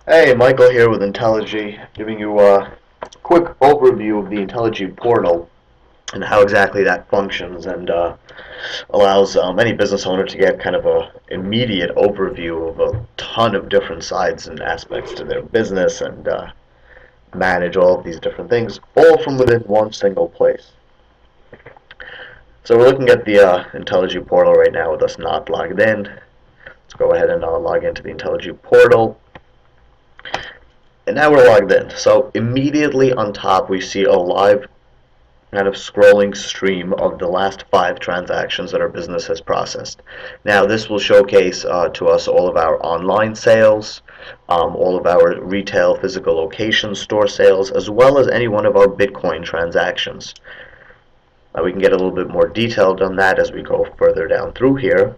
Hey, Michael here with Intelagy, giving you a quick overview of the Intelagy portal and how exactly that functions and allows any business owner to get kind of a immediate overview of a ton of different sides and aspects to their business and manage all of these different things, all from within one single place. So we're looking at the Intelagy portal right now with us not logged in. Let's go ahead and log into the Intelagy portal. And now we're logged in. So immediately on top we see a live kind of scrolling stream of the last 5 transactions that our business has processed. Now this will showcase to us all of our online sales, all of our retail physical location store sales, as well as any one of our Bitcoin transactions. We can get a little bit more detailed on that as we go further down through here.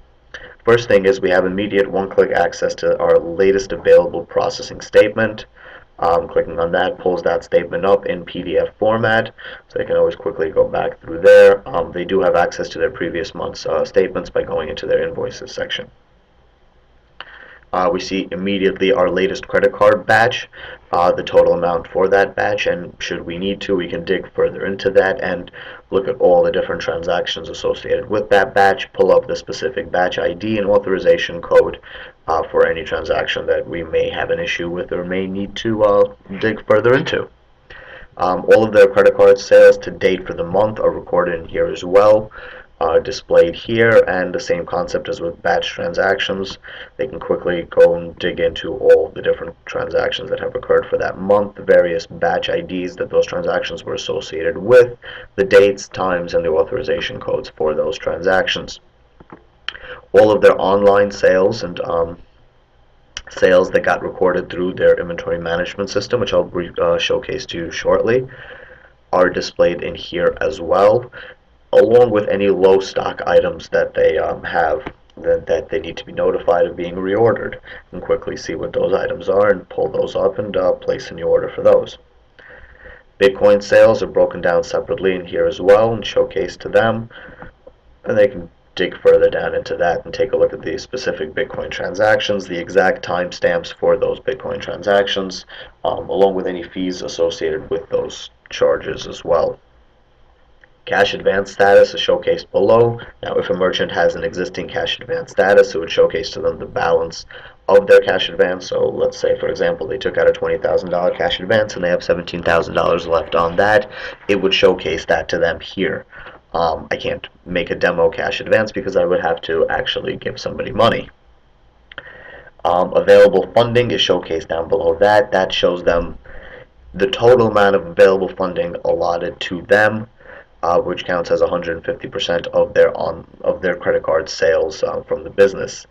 First thing is we have immediate one-click access to our latest available processing statement. Clicking on that pulls that statement up in PDF format, so they can always quickly go back through there. They do have access to their previous month's statements by going into their invoices section. We see immediately our latest credit card batch, the total amount for that batch, and should we need to, we can dig further into that and look at all the different transactions associated with that batch, pull up the specific batch ID and authorization code for any transaction that we may have an issue with or may need to dig further into. All of their credit card sales to date for the month are recorded in here as well, displayed here, and the same concept as with batch transactions. They can quickly go and dig into all the different transactions that have occurred for that month, the various batch IDs that those transactions were associated with, the dates, times, and the authorization codes for those transactions. All of their online sales and sales that got recorded through their inventory management system, which I'll showcase to you shortly, are displayed in here as well, along with any low stock items that they have that they need to be notified of being reordered, and quickly see what those items are and pull those up and place a new order for those. Bitcoin sales are broken down separately in here as well and showcased to them, and they can dig further down into that and take a look at the specific Bitcoin transactions, the exact timestamps for those Bitcoin transactions, along with any fees associated with those charges as well. Cash advance status is showcased below. Now, if a merchant has an existing cash advance status, it would showcase to them the balance of their cash advance. So let's say, for example, they took out a $20,000 cash advance and they have $17,000 left on that. It would showcase that to them here. I can't make a demo cash advance because I would have to actually give somebody money. Available funding is showcased down below that. That shows them the total amount of available funding allotted to them, which counts as 150% of their credit card sales from the business.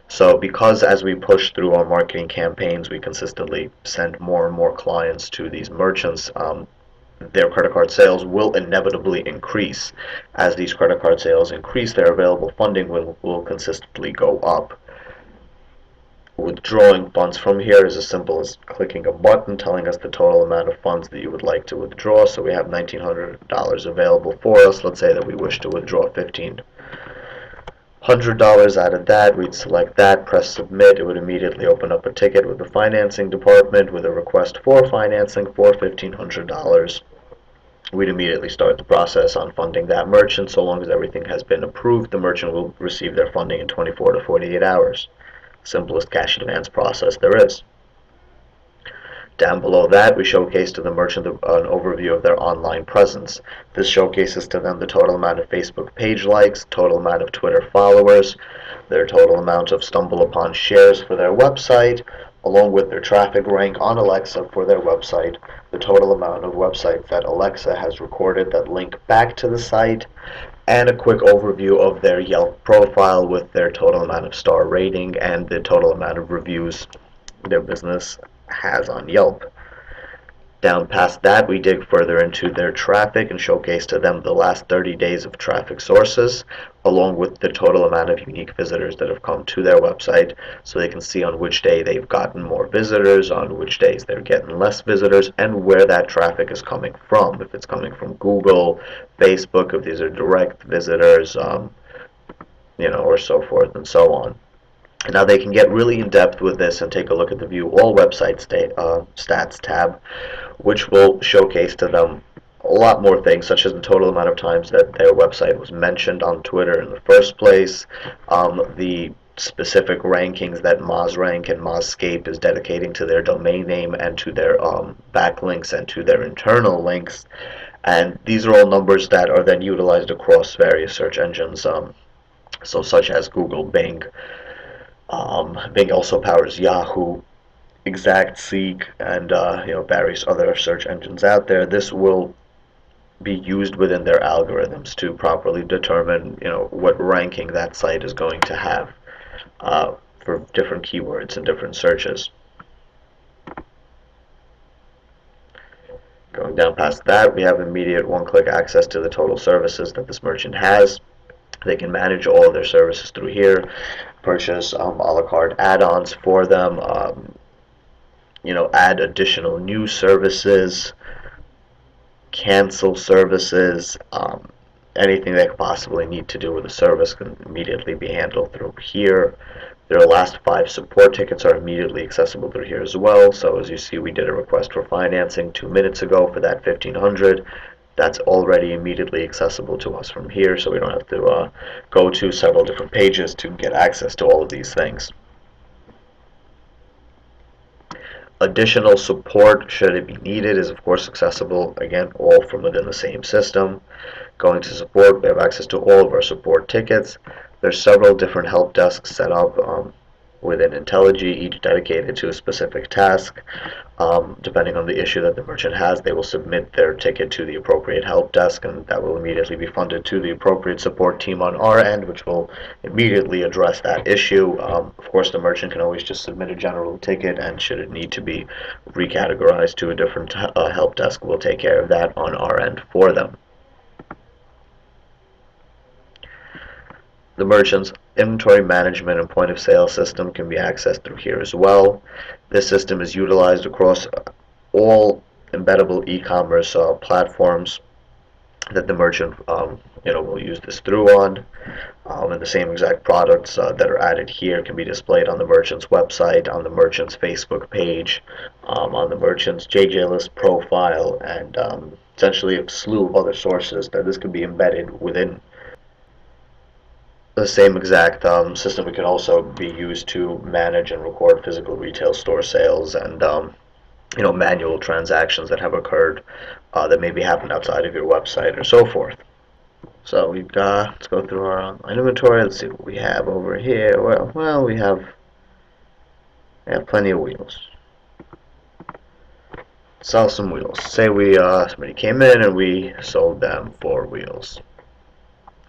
So because as we push through our marketing campaigns, we consistently send more and more clients to these merchants, their credit card sales will inevitably increase. As these credit card sales increase, their available funding will consistently go up. Withdrawing funds from here is as simple as clicking a button telling us the total amount of funds that you would like to withdraw. So we have $1,900 available for us. Let's say that we wish to withdraw $1,500 out of that. We'd select that, press submit. It would immediately open up a ticket with the financing department with a request for financing for $1,500. We'd immediately start the process on funding that merchant. So long as everything has been approved, the merchant will receive their funding in 24 to 48 hours. Simplest cash advance process there is. Down below that, we showcase to the merchant an overview of their online presence. This showcases to them the total amount of Facebook page likes, total amount of Twitter followers, their total amount of StumbleUpon shares for their website, along with their traffic rank on Alexa for their website, the total amount of websites that Alexa has recorded that link back to the site, and a quick overview of their Yelp profile with their total amount of star rating and the total amount of reviews their business has on Yelp. Down past that, we dig further into their traffic and showcase to them the last 30 days of traffic sources, along with the total amount of unique visitors that have come to their website, so they can see on which day they've gotten more visitors, on which days they're getting less visitors, and where that traffic is coming from. If it's coming from Google, Facebook, if these are direct visitors, or so forth and so on. Now they can get really in depth with this and take a look at the View All Website Stats tab, which will showcase to them a lot more things, such as the total amount of times that their website was mentioned on Twitter in the first place, the specific rankings that MozRank and Mozscape is dedicating to their domain name and to their backlinks and to their internal links. And these are all numbers that are then utilized across various search engines, so such as Google, Bing. Bing also powers Yahoo, ExactSeek, and various other search engines out there. This will be used within their algorithms to properly determine what ranking that site is going to have for different keywords and different searches. Going down past that, we have immediate one-click access to the total services that this merchant has. They can manage all of their services through here, purchase a la carte add-ons for them, add additional new services, cancel services, anything they could possibly need to do with a service can immediately be handled through here. Their last 5 support tickets are immediately accessible through here as well. So as you see, we did a request for financing 2 minutes ago for that $1,500. That's already immediately accessible to us from here, so we don't have to go to several different pages to get access to all of these things. Additional support, should it be needed, is of course accessible, again, all from within the same system. Going to support, we have access to all of our support tickets. There's several different help desks set up within Intelagy, each dedicated to a specific task. Depending on the issue that the merchant has, they will submit their ticket to the appropriate help desk, and that will immediately be funded to the appropriate support team on our end, which will immediately address that issue. Of course, the merchant can always just submit a general ticket, and should it need to be recategorized to a different help desk, we'll take care of that on our end for them. The merchant's inventory management and point of sale system can be accessed through here as well. This system is utilized across all embeddable e-commerce platforms that the merchant will use this through on. And the same exact products that are added here can be displayed on the merchant's website, on the merchant's Facebook page, on the merchant's JJList profile, and essentially a slew of other sources that this could be embedded within. The same exact system can also be used to manage and record physical retail store sales and manual transactions that have occurred that maybe happened outside of your website or so forth. So let's go through our online inventory. Let's see what we have over here. Well, we have plenty of wheels. Sell some wheels. Say somebody came in and we sold them 4 wheels.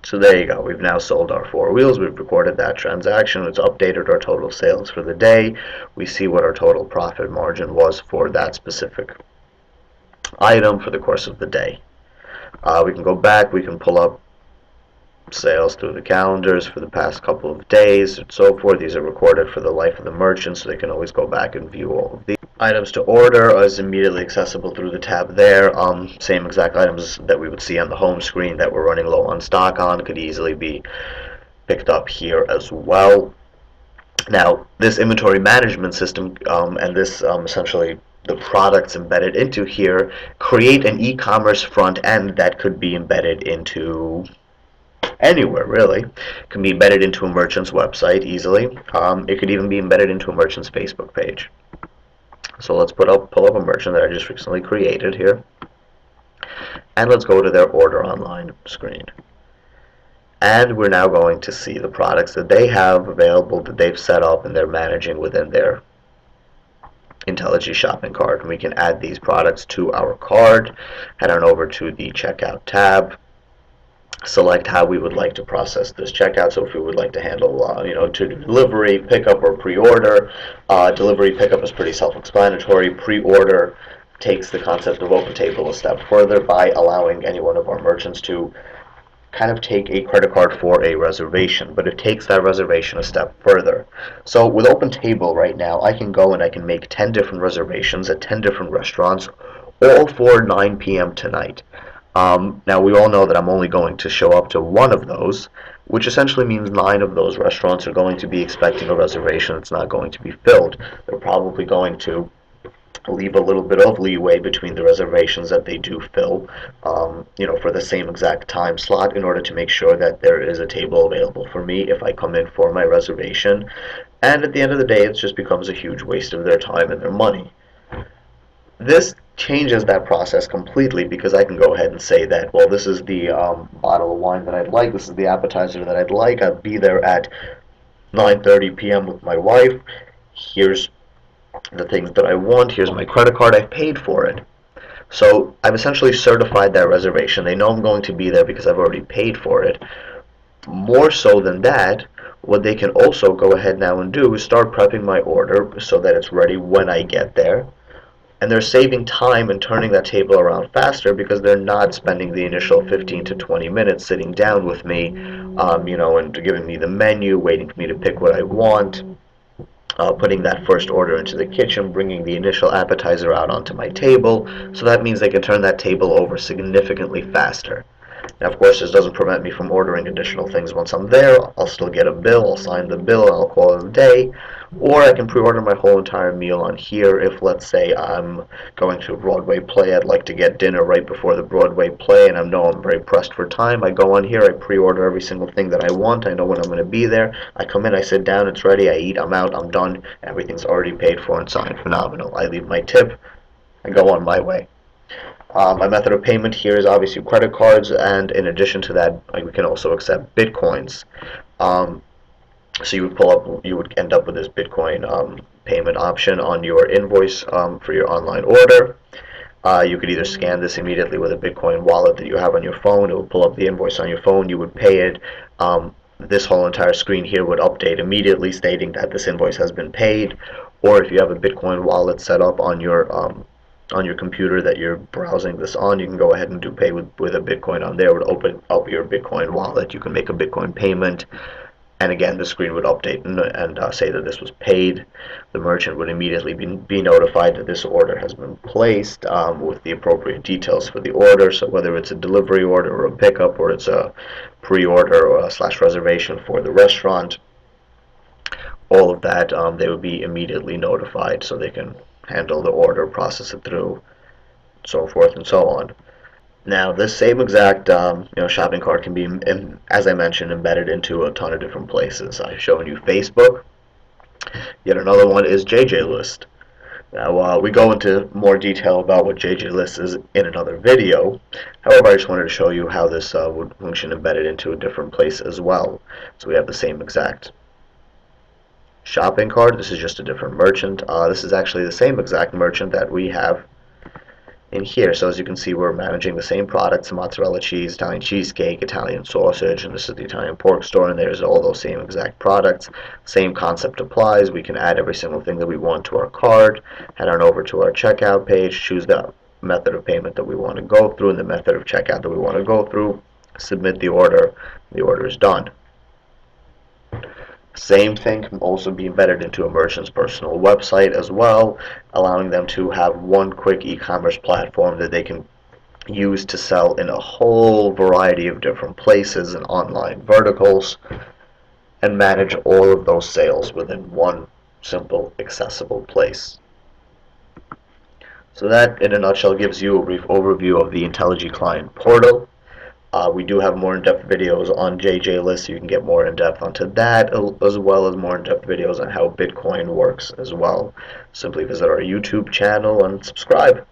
So there you go. We've now sold our 4 wheels. We've recorded that transaction. It's updated our total sales for the day. We see what our total profit margin was for that specific item for the course of the day. We can go back. We can pull up sales through the calendars for the past couple of days and so forth. These are recorded for the life of the merchant, so they can always go back and view all of these. Items to order is immediately accessible through the tab there. Same exact items that we would see on the home screen that we're running low on stock on could easily be picked up here as well. Now, this inventory management system and this essentially the products embedded into here create an e-commerce front end that could be embedded into anywhere really. It can be embedded into a merchant's website easily. It could even be embedded into a merchant's Facebook page. So let's pull up a merchant that I just recently created here, and let's go to their order online screen. And we're now going to see the products that they have available that they've set up and they're managing within their Intelagy shopping cart. And we can add these products to our cart, head on over to the checkout tab, select how we would like to process this checkout. So if we would like to handle to delivery, pickup, or pre-order. Delivery, pickup is pretty self-explanatory. Pre-order takes the concept of OpenTable a step further by allowing any one of our merchants to kind of take a credit card for a reservation, but it takes that reservation a step further. So with OpenTable right now, I can go and I can make 10 different reservations at 10 different restaurants, all for 9 p.m. tonight. Now, we all know that I'm only going to show up to one of those, which essentially means 9 of those restaurants are going to be expecting a reservation that's not going to be filled. They're probably going to leave a little bit of leeway between the reservations that they do fill, for the same exact time slot in order to make sure that there is a table available for me if I come in for my reservation. And at the end of the day, it just becomes a huge waste of their time and their money. This changes that process completely because I can go ahead and say that, well, this is the bottle of wine that I'd like, this is the appetizer that I'd like, I'll be there at 9:30 p.m. with my wife, here's the things that I want, here's my credit card, I've paid for it. So I've essentially certified that reservation. They know I'm going to be there because I've already paid for it. More so than that, what they can also go ahead now and do is start prepping my order so that it's ready when I get there. And they're saving time and turning that table around faster because they're not spending the initial 15 to 20 minutes sitting down with me, and giving me the menu, waiting for me to pick what I want, putting that first order into the kitchen, bringing the initial appetizer out onto my table. So that means they can turn that table over significantly faster. Now, of course, this doesn't prevent me from ordering additional things once I'm there. I'll still get a bill, I'll sign the bill, and I'll call it a day. Or I can pre-order my whole entire meal on here if, let's say, I'm going to a Broadway play. I'd like to get dinner right before the Broadway play, and I know I'm very pressed for time. I go on here, I pre-order every single thing that I want. I know when I'm going to be there. I come in, I sit down, it's ready, I eat, I'm out, I'm done. Everything's already paid for and signed. Phenomenal. I leave my tip, I go on my way. My method of payment here is obviously credit cards, and in addition to that, we can also accept bitcoins. Um, so you would end up with this Bitcoin payment option on your invoice for your online order. You could either scan this immediately with a Bitcoin wallet that you have on your phone. It will pull up the invoice on your phone. You would pay it. This whole entire screen here would update immediately, stating that this invoice has been paid. Or if you have a Bitcoin wallet set up on your computer that you're browsing this on, you can go ahead and do pay with a Bitcoin on there. It would open up your Bitcoin wallet. You can make a Bitcoin payment. And again, the screen would update and say that this was paid. The merchant would immediately be notified that this order has been placed with the appropriate details for the order. So whether it's a delivery order or a pickup, or it's a pre-order or slash reservation for the restaurant, all of that, they would be immediately notified so they can handle the order, process it through, so forth and so on. Now, this same exact shopping cart can be, as I mentioned, embedded into a ton of different places. I've shown you Facebook. Yet another one is JJ List. Now, we go into more detail about what JJ List is in another video. However, I just wanted to show you how this would function embedded into a different place as well. So we have the same exact shopping cart. This is just a different merchant. This is actually the same exact merchant that we have in here. So as you can see, we're managing the same products: mozzarella cheese, Italian cheesecake, Italian sausage, and this is the Italian pork store, and there's all those same exact products. Same concept applies. We can add every single thing that we want to our cart, head on over to our checkout page, choose the method of payment that we want to go through and the method of checkout that we want to go through, submit the order is done. Same thing can also be embedded into a merchant's personal website as well, allowing them to have one quick e-commerce platform that they can use to sell in a whole variety of different places and online verticals, and manage all of those sales within one simple, accessible place. So that, in a nutshell, gives you a brief overview of the Intelagy client portal. We do have more in-depth videos on JJ List, so you can get more in-depth onto that, as well as more in-depth videos on how Bitcoin works as well. Simply visit our YouTube channel and subscribe.